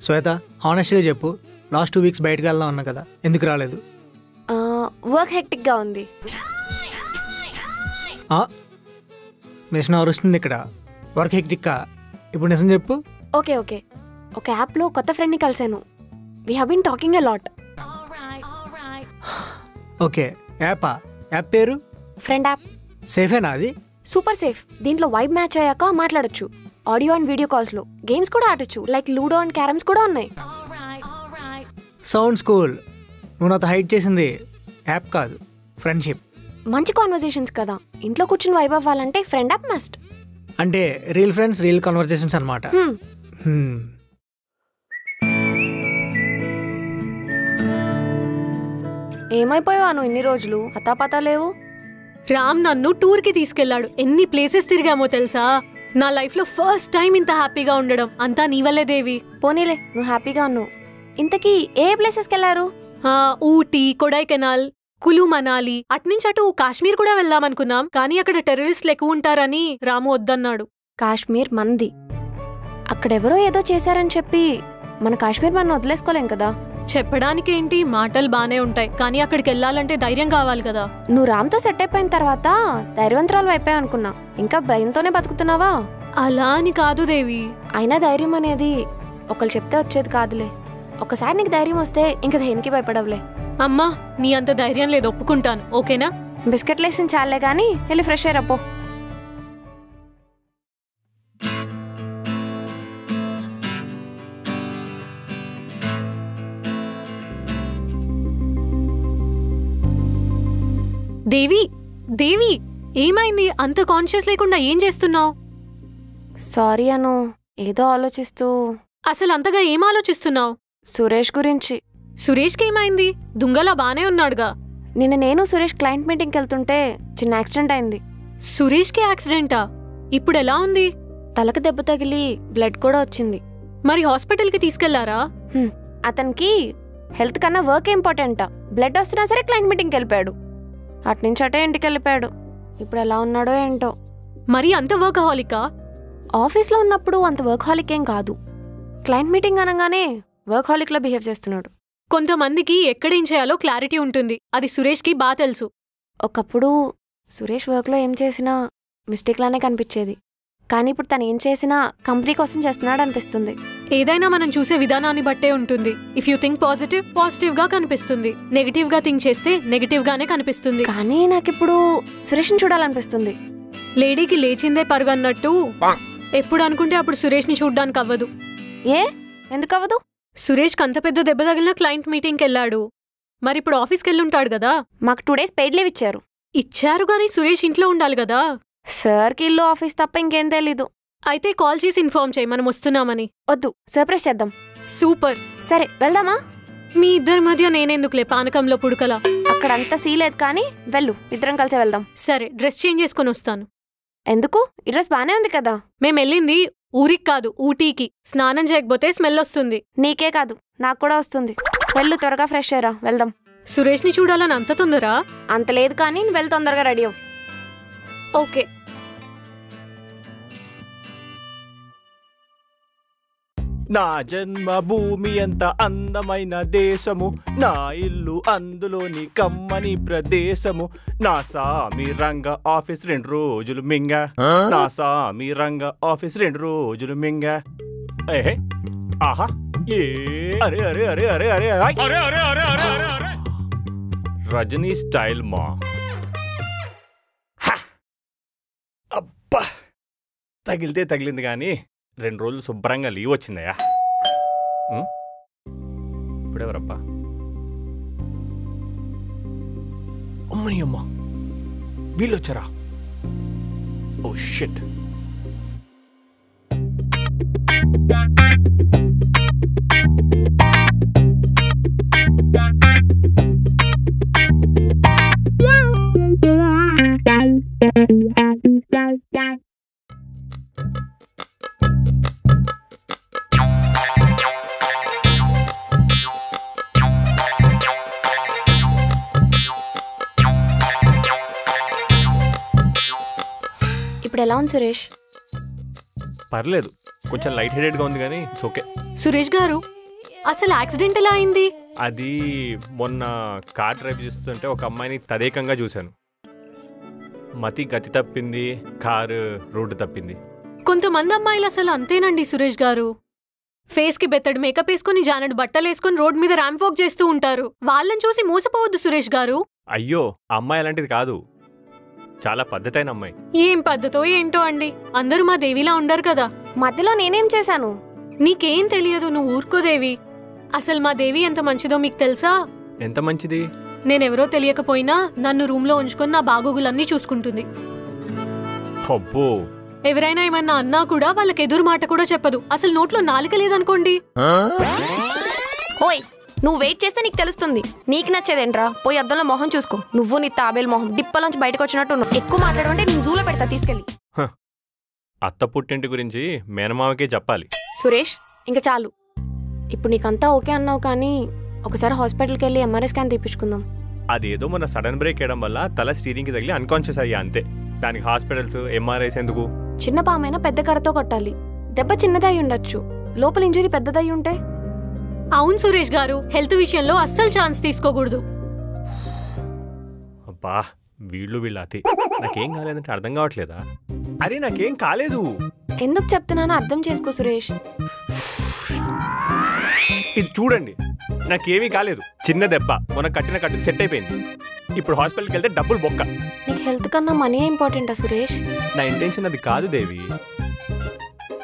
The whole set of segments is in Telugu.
శ్వేత హానెస్ట్గా చెప్పు, లాస్ట్ 2 వీక్స్ బయటకు వెళ్దాం అన్నా కదా, ఎందుకు రాలేదు? వర్క్ హెక్టిక్గా ఉంది. మిషన్ అరుస్తుంది ఇక్కడ. వర్క్ హెక్టిక్కా? ఇప్పుడు నిజం చెప్పు. ఓకే ఓకే, ఒక యాప్లో కొత్త ఫ్రెండ్ని కలిసాను. We have been talking a lot. Okay, app పేరు? Friend app. సేఫేనా అది? Super safe. దీంట్లో వైబ్ మ్యాచ్ అయ్యాక మాట్లాడొచ్చు. ఆడియో అండ్ వీడియో కాల్స్లో గేమ్స్ కూడా ఆడొచ్చు. లైక్ లూడో అండ్ క్యారమ్స్ కూడా ఉన్నాయి. Sounds cool. నువ్వు నాతో హైడ్ చేసింది యాప్ కాదు, ఫ్రెండ్షిప్. మంచి కాన్వర్సేషన్స్ కదా, ఇంట్లో కూర్చుని వైబ్ అవ్వాలంటే ఫ్రెండ్ యాప్ మస్ట్. అంటే రియల్ ఫ్రెండ్స్, రియల్ కన్వర్సేషన్స్ అన్నమాట. ఏమైపోయావా నువ్వు ఇన్ని రోజులు? అతాపతా లేవు. రామ్ నన్ను టూర్కి తీసుకెళ్లాడు. ఎన్ని ప్లేసెస్ తిరిగామో తెలుసా? నా లైఫ్లో ఫస్ట్ టైం ఇంత హ్యాపీగా ఉండడం అంతా నీ వల్లే దేవి. పోనీలే, నువ్వు హ్యాపీగా ఉన్నావు. ఇంతకీ ఏ ప్లేసెస్కి వెళ్ళారు? ఊటీ, కొడైకెనాల్, కులు మనాలి, అట్నుంచి అటు కాశ్మీర్ కూడా వెళ్దామనుకున్నాం. కానీ అక్కడ టెర్రరిస్టులు ఎక్కువ ఉంటారని రాము వద్దన్నాడు. కాశ్మీర్ మంది. అక్కడెవరో ఏదో చేశారని చెప్పి మన కాశ్మీర్ మనం వదిలేసుకోలేం కదా. చెప్పడానికేంటి, మాటలు బానే ఉంటాయి, కానీ అక్కడికి వెళ్ళాలంటే ధైర్యం కావాలి కదా. నువ్వు రామ్తో సెట్ అయిపోయిన తర్వాత ధైర్యవంతరాలు అయిపోయావు అనుకున్నా. ఇంకా భయంతోనే బతుకుతున్నావా? అలా అని కాదు దేవి. అయినా ధైర్యం అనేది ఒకళ్ళు చెప్తే వచ్చేది కాదులే. ఒకసారి నీకు ధైర్యం వస్తే ఇంక దేనికి భయపడవులే. అమ్మా, నీ అంత ధైర్యం లేదు, ఒప్పుకుంటాను. ఓకేనా? బిస్కెట్లు వేసిన చాలే గానీ వెళ్ళి ఫ్రెష్ అయ్యరపో. దేవి, దేవి, ఏమైంది? అంత కాన్షియస్ లేకుండా ఏం చేస్తున్నావు? సారీ అను, ఏదో ఆలోచిస్తూ. అసలు అంతగా ఏం ఆలోచిస్తున్నావు? సురేష్ గురించి. సురేష్కి ఏమైంది? దుంగలా బానే ఉన్నాడుగా. నిన్న నేను సురేష్ క్లయింట్ మీటింగ్కి వెళ్తుంటే చిన్న యాక్సిడెంట్ అయింది. సురేష్కి యాక్సిడెంటా? ఇప్పుడు ఎలా ఉంది? తలకు దెబ్బ తగిలి బ్లడ్ కూడా వచ్చింది. మరి హాస్పిటల్కి తీసుకెళ్లారా? అతనికి హెల్త్ కన్నా వర్క్ ఇంపార్టెంటా. బ్లడ్ వస్తున్నా సరే క్లయింట్ మీటింగ్కి వెళ్ళిపోయాడు. అట్నుంచి అటే ఇంటికి వెళ్ళిపోయాడు. ఇప్పుడు ఎలా ఉన్నాడో ఏంటో. మరి అంత వర్క్ హాలికా? ఆఫీస్లో ఉన్నప్పుడు అంత వర్క్ హాలిక్ ఏం కాదు. క్లయింట్ మీటింగ్ అనగానే వర్క్ హాలిక్లో బిహేవ్ చేస్తున్నాడు. కొంతమందికి ఎక్కడేం చేయాలో క్లారిటీ ఉంటుంది. అది సురేష్కి బాగా తెలుసు. ఒకప్పుడు సురేష్ వర్క్లో ఏం చేసినా మిస్టేక్లానే కనిపించేది. కానీ ఇప్పుడు తను ఏం చేసినా కంపెనీ కోసం చేస్తున్నాడు అనిపిస్తుంది. ఏదైనా మనం చూసే విధానాన్ని బట్టే ఉంటుంది. If you think positive, positive గా కనిపిస్తుంది. నెగిటివ్ గా థింక్ చేస్తే నెగిటివ్ గానే కనిపిస్తుంది. కానీ నాకిప్పుడు సురేష్ని చూడాలనిపిస్తుంది. లేడీకి లేచిందే పరుగన్నట్టు ఎప్పుడు అనుకుంటే అప్పుడు సురేష్ని చూడ్డానికి అవ్వదు. ఏ, ఎందుకు అవ్వదు? సురేష్కి అంత పెద్ద దెబ్బ తగిలిన క్లయింట్ మీటింగ్కి వెళ్ళాడు. మరి ఇప్పుడు ఆఫీస్కి వెళ్ళుంటాడు కదా. మాకు 2 days పెయిడ్ లీవ్ ఇచ్చారు. ఇచ్చారు గానీ సురేష్ ఇంట్లో ఉండాలి కదా. సార్కి ఇల్లు ఆఫీస్ తప్ప ఇంకేం తెలీదు. అయితే కాల్ చేసి ఇన్ఫార్మ్ చేయి మనం వస్తున్నామని. వద్దు, సర్ప్రైజ్ చేద్దాం. సూపర్. సరే వెళ్దామా? మీ ఇద్దరి మధ్య నేనెందుకులే, పానకంలో పుడకలా. అక్కడంతా సీలేదు కానీ వెళ్ళు, ఇద్దరం కలిసి వెళ్దాం. సరే, డ్రెస్ చేంజ్ చేసుకుని వస్తాను. ఎందుకు? ఈ డ్రెస్ బానే ఉంది కదా. మేము వెళ్ళింది ఊరికి కాదు, ఊటీకి. స్నానం చేయకపోతే స్మెల్ వస్తుంది. నీకే కాదు నాకు కూడా వస్తుంది. వెళ్ళు, త్వరగా ఫ్రెష్ అయ్యరా, వెళ్దాం. సురేష్ని చూడాలని అంత తొందరా? అంత లేదు కానీ నువ్వు వెళ్ళి తొందరగా రెడీ అవ్వు. ఓకే. నా జన్మభూమి ఎంత అందమైన దేశము, నా ఇల్లు అందులోని కమ్మని ప్రదేశము. నా సామి రంగ ఆఫీస్ 2 రోజులు మింగ, నా సామి రంగ ఆఫీస్ 2 రోజులు మింగ. ఏహే, ఆహా, ఏ, అరే అరే అరే అరే అరే అరే అరే అరే అరే అరే అరే, రజనీ స్టైల్ మా. అబ్బా, తగిలితే తగిలింది కానీ 2 రోజులు శుభ్రంగా లీవ్ వచ్చిందయ్యా. ఇప్పుడెవరబ్బా? అమ్మని అమ్మ, వీళ్ళు వచ్చారా? Oh shit. ఇప్పుడు ఎలా ఉంది సురేష్? పర్లేదు, కొంచెం లైట్ హెడెడ్గా ఉంది కానీ ఇట్స్ ఓకే. సురేష్ గారు అసలు యాక్సిడెంట్ ఎలా అయింది? అది మొన్న కార్ డ్రైవ్ చేస్తుంటే ఒక అమ్మాయిని తదేకంగా చూశాను. మతి గతి తప్పింది, కారు రోడ్డు తప్పింది. కొంతమంది అమ్మాయిలు అసలు అంతేనండి సురేష్ గారు. ఫేస్ కి బెత్తడి మేకప్ వేసుకుని జానడు బట్టలు వేసుకుని రోడ్ మీద ర్యాంప్ వాక్ చేస్తూ ఉంటారు. వాళ్ళని చూసి మోసపోవద్దు సురేష్ గారు. అయ్యో, అమ్మాయి అలాంటిది కాదు, చాలా పద్ధతైన అమ్మాయి. ఏం పద్ధతో ఏంటో అండి, అందరూ మా దేవిలా ఉండరు కదా. మధ్యలో నేనేం చేశాను? నీకేం తెలియదు, నువ్వు ఊరుకో దేవి. అసలు మా దేవి ఎంత మంచిదో మీకు తెలుసా? ఎంత మంచిది? నేనెవరో తెలియకపోయినా నన్ను రూమ్లో ఉంచుకొని నా బాగోగులన్నీ చూసుకుంటుంది. అబ్బో, ఎవరైనా ఏమన్నా అన్నా కూడా వాళ్ళకి ఎదురు మాట కూడా చెప్పదు. అసలు నోట్లో నాలుక లేదనుకోండి. ఓయ్, నువ్వు వెయిట్ చేస్తే నీకు తెలుస్తుంది. నీకు నచ్చేదేంట్రా? పోయి అద్దంలో మొహం చూసుకో. నువ్వు నీ తాబేలు మొహం డిప్పలోంచి బయటకు వచ్చినట్టు ఉన్నావు. ఎక్కువ మాట్లాడమంటే నేను జూలో పెడతా తీసుకెళ్ళి. అత్త పుట్టింటి గురించి మేనమామకే చెప్పాలి. సురేష్, ఇంకా చాలు. ఇప్పుడు నీకంతా ఓకే అన్నావు కానీ ఒకసారి హాస్పిటల్కి వెళ్ళి ఎంఆర్ఐ స్కాన్ తీపించుకుందాం. అదేదో మన సడన్ బ్రేక్ వేయడం వల్ల తల స్టీరింగ్కి తగిలి అన్కాన్షియస్ అయ్యా అంతే. దానికి హాస్పిటల్స్, ఎంఆర్ఐస్ ఎందుకు? చిన్న పామైనా పెద్ద కర్రతో కొట్టాలి. దెబ్బ చిన్నదై ఉండొచ్చు, లోపల ఇంజరీ పెద్దదై ఉంటే. అవును సురేష్ గారు, హెల్త్ విషయంలో అస్సలు ఛాన్స్ తీసుకోకూడదు. అబ్బా, వీళ్ళ అతి. నాకేం కాలేదంటే అర్థం కావట్లేదా? అరే నాకేం కాలేదు. ఎందుకు చెప్తున్నానో అర్థం చేసుకో సురేష్. ఇది చూడండి, నాకేమీ కాలేదు. చిన్న దెబ్బ, మొన్న కట్టిన కట్టుకు సెట్ అయిపోయింది. ఇప్పుడు హాస్పిటల్కి వెళ్తే డబ్బులు బొక్క. నీకు హెల్త్ కన్నా మనీ ఇంపార్టెంటా సురేష్? నా ఇంటెన్షన్ అది కాదు దేవి.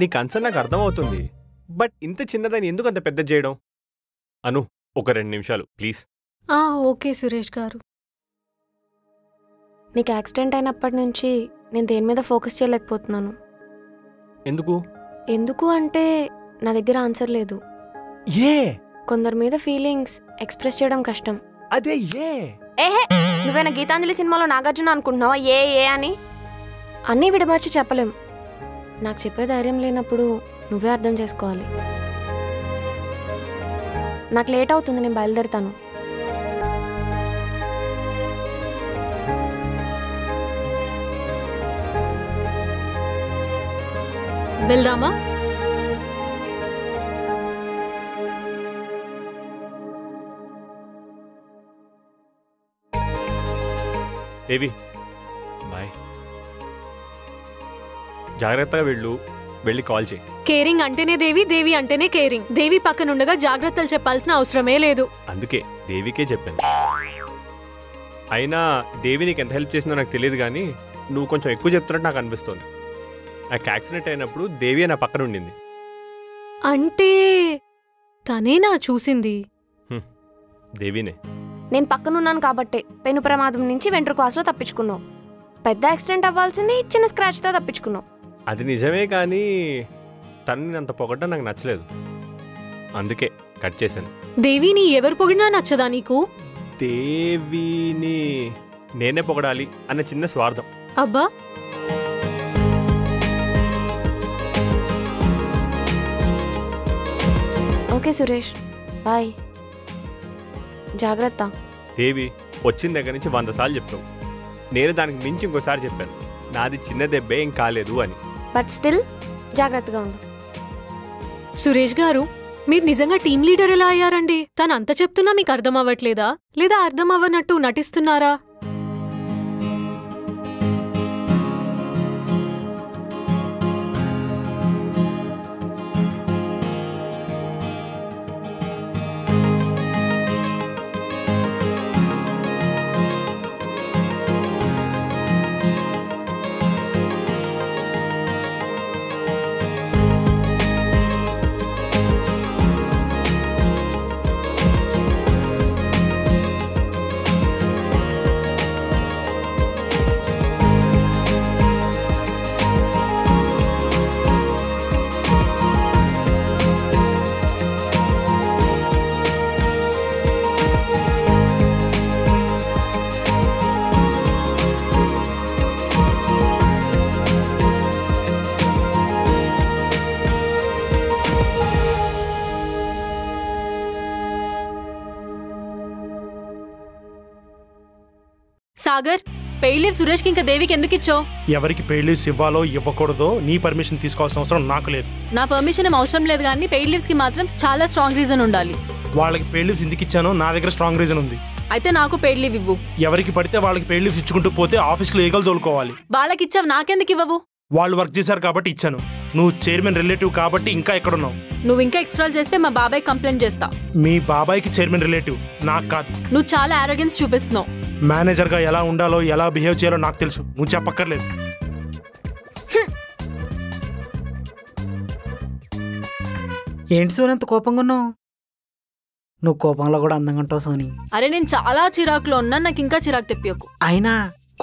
నీ కన్సర్న్ నాకు అర్థమవుతుంది, బట్ ఇంత చిన్నదాన్ని ఎందుకు అంత పెద్ద చేయడం? అను, ఒక 2 నిమిషాలు ప్లీజ్. ఓకే సురేష్ గారు. నీకు యాక్సిడెంట్ అయినప్పటి నుంచి నేను దేని మీద ఫోకస్ చేయలేకపోతున్నాను. ఎందుకు? ఎందుకు అంటే నా దగ్గర ఆన్సర్ లేదు. ఏ కొందరి మీద ఫీలింగ్స్ ఎక్స్ప్రెస్ చేయడం కష్టం. అదే ఏహే, నువ్వేనా గీతాంజలి సినిమాలో నాగార్జున అనుకుంటున్నావా ఏ అని? అన్నీ విడబార్చి చెప్పలేం. నాకు చెప్పే ధైర్యం లేనప్పుడు నువ్వే అర్థం చేసుకోవాలి. నాకు లేట్ అవుతుంది, నేను బయలుదేరుతాను. వెళ్దామా? దేవి బాయ్. జాగ్రత్తగా వెళ్ళి కాల్ చేయి. కేరింగ్ అంటేనే దేవి, దేవి అంటేనే కేరింగ్. దేవి పక్కనుండగా జాగ్రత్తలు చెప్పాల్సిన అవసరమే లేదు. అందుకే దేవికే చెప్పాను. అయినా దేవి నీకు ఎంత హెల్ప్ చేసిందో నాకు తెలియదు, కానీ నువ్వు కొంచెం ఎక్కువ చెప్తున్నట్టు నాకు అనిపిస్తుంది. నాకు యాక్సిడెంట్ అయినప్పుడు దేవి నా పక్కన ఉండింది. అంటే తనేనా చూసింది? దేవినే. నేను పక్కనున్నాను కాబట్టే పెను ప్రమాదం నుంచి వెంట్రుకాసులో తప్పించుకున్నావు. పెద్ద యాక్సిడెంట్ అవ్వాల్సింది చిన్న స్క్రాచ్తో తప్పించుకున్నావు. అది నిజమే, కానీ తనని అంత పొగడ్డం నాకు నచ్చలేదు, అందుకే కట్ చేశాను. దేవిని ఎవరు పొగిడినా నచ్చదా నీకు? దేవిని నేనే పొగడాలి అన్న చిన్న స్వార్థం. అబ్బా, ఓకే సురేష్, బాయ్, జాగ్రత్త. దేవి వచ్చిన దగ్గర నుంచి 100 సార్లు చెప్పావు. నేను దానికి మించి ఇంకోసారి చెప్పాను, నాది చిన్న దెబ్బే, ఏం కాలేదు అని. బట్ స్టిల్ జాగ్రత్తగా ఉండు. సురేష్ గారు, మీరు నిజంగా టీమ్ లీడర్ ఎలా అయ్యారండి? తను అంత చెప్తున్నా మీకు అర్థం అవ్వట్లేదా, లేదా అర్థం అవ్వనట్టు నటిస్తున్నారా? సాగర్, పెయిడ్ లీవ్ సురేష్కి ఇంకా దేవికి ఎందుకు ఇచ్చావు? ఎవరికి పెయిడ్ లీవ్స్ ఇవ్వాలో ఇవ్వకూడదో నీ పర్మిషన్ తీసుకోవాల్సిన అవసరం నాకు లేదు. నా పర్మిషన్ ఏం అవసరం లేదు, కానీ పెయిడ్ లీవ్స్ కి మాత్రం చాలా స్ట్రాంగ్ రీజన్ ఉండాలి. వాళ్ళకి పెయిడ్ లీవ్స్ ఎందుకు ఇచ్చానో నా దగ్గర స్ట్రాంగ్ రీజన్ ఉంది. అయితే నాకు పెయిడ్ లీవ్ ఇవ్వు. ఎవరికి పడితే వాళ్ళకి పెయిడ్ లీవ్స్ ఇచ్చుకుంటూ పోతే ఆఫీస్లో ఈగలు తోలుకోవాలి. వాళ్ళకి ఇచ్చావు, నాకెందుకు ఇవ్వవు? వాళ్ళు వర్క్ చేశారు కాబట్టి ఇచ్చాను. నువ్వు చైర్మన్ రిలేటివ్ కాబట్టి ఇంకా ఎక్కడున్నావు. నువ్వు ఇంకా ఎక్స్ట్రా చేస్తే మా బాబాయ్ కంప్లైంట్ చేస్తా. మీ బాబాయ్కి చైర్మన్ రిలేటివ్, నాకు కాదు. నువ్వు చాలా ఆరోగెన్స్ చూపిస్తున్నావు. మేనేజర్గా ఎలా ఉండాలో ఎలా బిహేవ్ చేయాలో నాకు తెలుసు, నువ్వు చెప్పక్కర్లేదు. ఏంటి సోని అంత కోపంగా ఉన్నావు? నువ్వు కోపంలో కూడా అందంగా ఉంటావు సోని. అరే నేను చాలా చిరాకులో ఉన్నా, నాకు ఇంకా చిరాకు తెప్పియకు. అయినా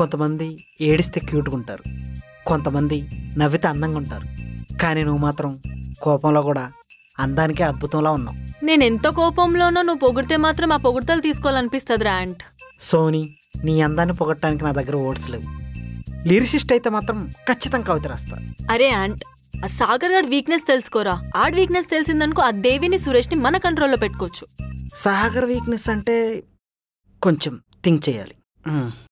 కొంతమంది ఏడిస్తే క్యూట్గా ఉంటారు, కొంతమంది నవ్వితే అందంగా ఉంటారు. కానీ నువ్వు మాత్రం కోపంలో కూడా అందానికే అద్భుతంలా ఉన్నావు. నేను ఎంత కోపంలోనో నువ్వు పొగిడితే మాత్రం ఆ పొగుడుతలు తీసుకోవాలనిపిస్తుంది యాంట్. సోని, నీ అందాన్ని పొగట్టడానికి నా దగ్గర ఓట్స్ లేవు. లిరిసిస్ట్ అయితే మాత్రం ఖచ్చితంగా కవిత రాస్తా. అరే యాంట్, ఆ సాగర్ గారి వీక్నెస్ తెలుసుకోరా. ఆడ్ వీక్నెస్ తెలిసిందనుకో ఆ దేవిని సురేష్ని మన కంట్రోల్లో పెట్టుకోవచ్చు. సాగర్ వీక్నెస్ అంటే కొంచెం థింక్ చేయాలి.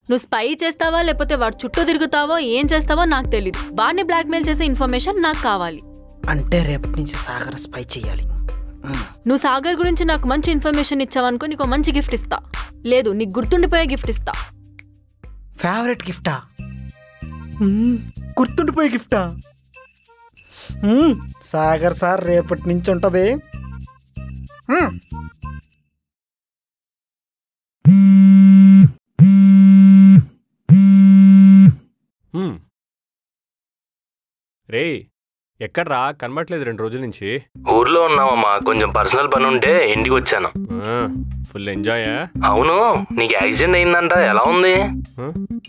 నువ్వు స్పై చేస్తావా లేకపోతే వాడు చుట్టూ తిరుగుతావో ఏం చేస్తావో నాకు తెలీదు. వాడిని బ్లాక్మెయిల్ చేసే ఇన్ఫర్మేషన్ నాకు కావాలి. అంటే రేపటి నుంచి సాగర్ స్పై చేయాలి. నువ్వు సాగర్ గురించి నాకు మంచి ఇన్ఫర్మేషన్ ఇచ్చావనుకో నీకు మంచి గిఫ్ట్ ఇస్తా. లేదు, నీకు గుర్తుండిపోయే గిఫ్ట్ ఇస్తా. ఫేవరెట్ గిఫ్టా? గుర్తుండిపోయే గిఫ్టా? సాగర్ సార్ రేపటి నుంచి ఉంటది. రే ఎక్కడ్రా కనబట్లేదు 2 రోజుల నుంచి? ఊర్లో ఉన్నామమ్మా, కొంచెం పర్సనల్ పని ఉంటే ఇంటికి వచ్చాను. Full enjoy. అవును, నీకు యాక్సిడెంట్ అయిందంట, ఎలా ఉంది?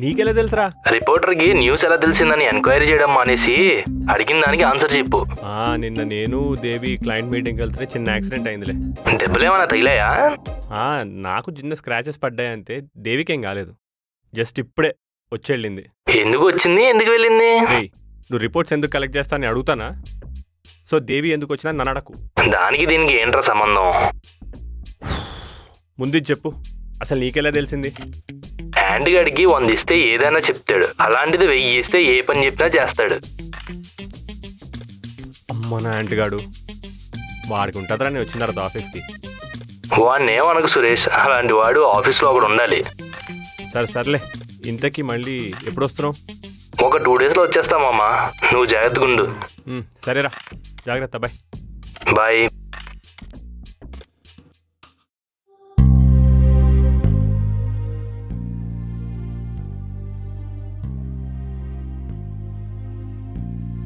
నీకెలా తెలుసురా? రిపోర్టర్కి న్యూస్ ఎలా తెలిసిందని ఎంక్వైరీ చేయడం మానేసి అడిగిన దానికి ఆన్సర్ చెప్పు. నిన్న నేను దేవి క్లయింట్ మీటింగ్కి వెళ్తే చిన్న యాక్సిడెంట్ అయిందిలే. దెబ్బలేమన్నా తగిలాయా? నాకు చిన్న స్క్రాచెస్ పడ్డాయి అంతే, దేవికేం కాలేదు. జస్ట్ ఇప్పుడే వచ్చి వెళ్ళింది. ఎందుకు వచ్చింది, ఎందుకు వెళ్ళింది? నువ్వు రిపోర్ట్స్ ఎందుకు కలెక్ట్ చేస్తా అని అడుగుతానా? సో దేవి ఎందుకు వచ్చినా నన్ను అడకు. దానికి దీనికి ఏంట్రా సంబంధం? ముందు చెప్పు, అసలు నీకెలా తెలిసింది? యాంటీ గడికి 100 ఇస్తే ఏదైనా చెప్తాడు, అలాంటిది 1000 ఇస్తే ఏ పని చెప్పినా చేస్తాడు. అమ్మ నా యాంటీగాడు, వాడికి ఉంటుందిరా నేను వచ్చిన తర్వాత ఆఫీస్కి. వాడినేమనకు సురేష్, అలాంటి వాడు ఆఫీస్లో ఒకడు ఉండాలి. సర్లే, ఇంతకీ మళ్ళీ ఎప్పుడు వస్తున్నావు? ఒక 2 డేస్లో వచ్చేస్తామమ్మా, నువ్వు జాగ్రత్తగా ఉండు. సరేరా, జాగ్రత్త, బాయ్. బాయ్.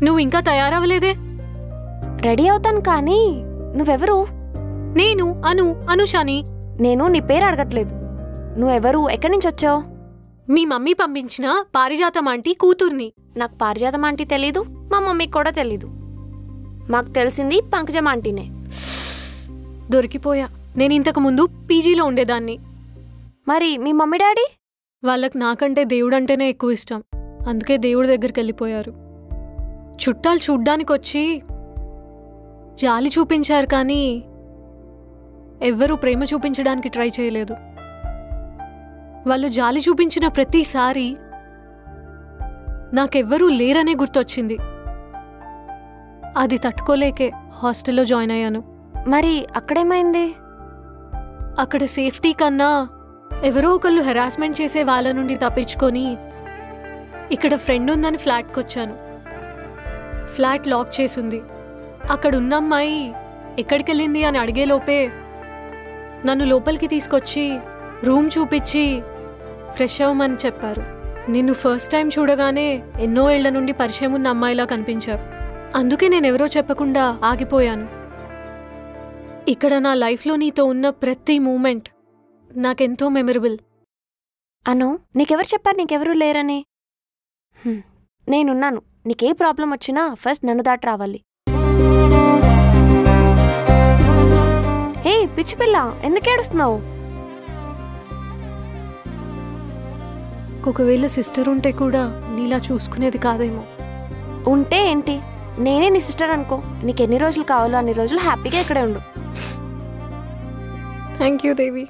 నువ్వు ఇంకా తయారవ్వలేదే? రెడీ అవుతాను, కానీ నువ్వెవరు? నేను అనుషాని. నేను నీ పేరు అడగట్లేదు. నువ్వెవరు, ఎక్కడి నుంచి వచ్చావు? మీ మమ్మీ పంపించిన పారిజాతం ఆంటీ కూతుర్ని. నాకు పారిజాతం ఆంటీ తెలీదు, మా మమ్మీకి కూడా తెలీదు. మాకు తెలిసింది పంకజం ఆంటీనే. దొరికిపోయా. నేను ఇంతకు ముందు పీజీలో ఉండేదాన్ని. మరి మీ మమ్మీ డాడీ? వాళ్ళకి నాకంటే దేవుడంటేనే ఎక్కువ ఇష్టం, అందుకే దేవుడి దగ్గరికి వెళ్ళిపోయారు. చుట్టాలు చూడ్డానికి వచ్చి జాలి చూపించారు, కానీ ఎవ్వరూ ప్రేమ చూపించడానికి ట్రై చేయలేదు. వాళ్ళు జాలి చూపించిన ప్రతిసారి నాకెవ్వరూ లేరనే గుర్తొచ్చింది. అది తట్టుకోలేకే హాస్టల్లో జాయిన్ అయ్యాను. మరి అక్కడేమైంది? అక్కడ సేఫ్టీ కన్నా ఎవరో ఒకళ్ళు హెరాస్మెంట్ చేసే వాళ్ళ నుండి తప్పించుకొని ఇక్కడ ఫ్రెండ్ ఉందని ఫ్లాట్కి వచ్చాను. ఫ్లాట్ లాక్ చేసుంది. అక్కడున్న అమ్మాయి ఎక్కడికెళ్ళింది అని అడిగేలోపే నన్ను లోపలికి తీసుకొచ్చి రూమ్ చూపించి ఫ్రెష్ అవ్వమని చెప్పారు. నిన్ను ఫస్ట్ టైం చూడగానే ఎన్నో ఏళ్ల నుండి పరిచయం ఉన్న అమ్మాయిలా కనిపించావు. అందుకే నేనెవరో చెప్పకుండా ఆగిపోయాను. ఇక్కడ నా లైఫ్లో నీతో ఉన్న ప్రతి మూమెంట్ నాకెంతో మెమరబుల్. అను, నీకెవరు చెప్పారు నీకెవరూ లేరని? నేనున్నాను. నీకే ప్రాబ్లం వచ్చినా ఫస్ట్ నన్ను దాటి రావాలి. హే పిచ్చి పిల్ల, ఎందుకు ఏడుస్తున్నావు? ఒకవేళ సిస్టర్ ఉంటే కూడా నీలా చూసుకునేది కాదేమో. ఉంటే ఏంటి, నేనే నీ సిస్టర్ అనుకో. నీకు ఎన్ని రోజులు కావాలో అన్ని రోజులు హ్యాపీగా ఇక్కడే ఉండు. థ్యాంక్ యూ దేవి.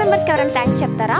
మెంబర్స్కి ఎవరైనా థ్యాంక్స్ చెప్తారా?